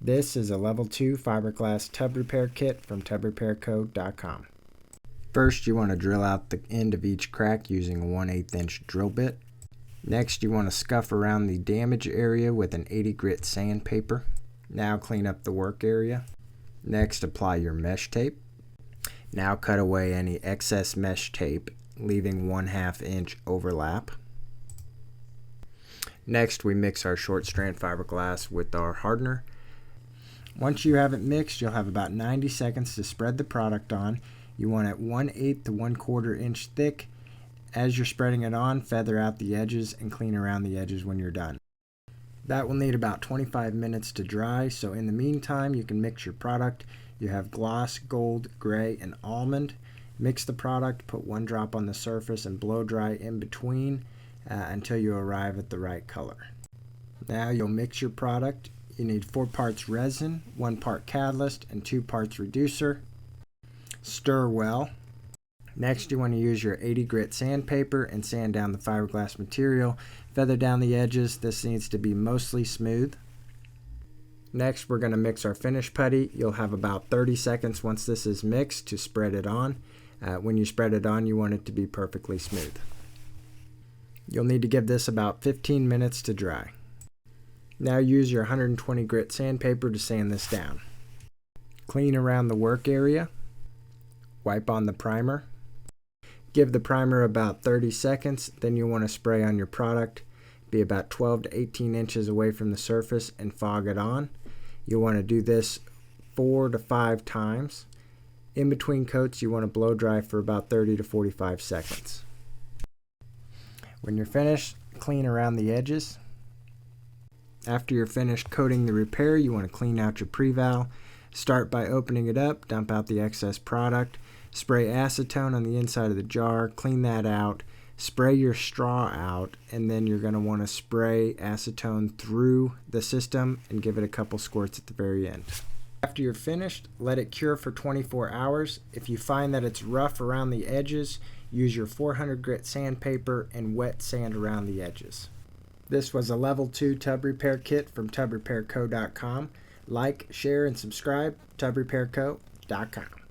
This is a level 2 fiberglass tub repair kit from tubrepairco.com. First, you want to drill out the end of each crack using a 1/8 inch drill bit. Next, you want to scuff around the damage area with an 80 grit sandpaper. Now clean up the work area. Next, apply your mesh tape. Now cut away any excess mesh tape, leaving 1/2 inch overlap. Next, we mix our short strand fiberglass with our hardener. Once you have it mixed, you'll have about 90 seconds to spread the product on. You want it 1/8 to 1/4 inch thick. As you're spreading it on, feather out the edges and clean around the edges when you're done. That will need about 25 minutes to dry, so in the meantime you can mix your product. You have gloss, gold, gray, and almond. Mix the product, put 1 drop on the surface, and blow dry in between until you arrive at the right color. Now you'll mix your product. You need 4 parts resin, 1 part catalyst, and 2 parts reducer. Stir well. Next, you want to use your 80 grit sandpaper and sand down the fiberglass material. Feather down the edges. This needs to be mostly smooth. Next, we're going to mix our finish putty. You'll have about 30 seconds once this is mixed to spread it on. When you spread it on, you want it to be perfectly smooth. You'll need to give this about 15 minutes to dry. Now use your 120 grit sandpaper to sand this down. Clean around the work area. Wipe on the primer. Give the primer about 30 seconds, then you'll want to spray on your product. Be about 12 to 18 inches away from the surface and fog it on. You'll want to do this 4 to 5 times. In between coats, you want to blow dry for about 30 to 45 seconds. When you're finished, clean around the edges. After you're finished coating the repair, you want to clean out your pre-val. Start by opening it up, dump out the excess product. Spray acetone on the inside of the jar, clean that out, spray your straw out, and then you're going to want to spray acetone through the system and give it a couple squirts at the very end. After you're finished, let it cure for 24 hours. If you find that it's rough around the edges, use your 400 grit sandpaper and wet sand around the edges. This was a level 2 tub repair kit from tubrepairco.com. Like, share, and subscribe, tubrepairco.com.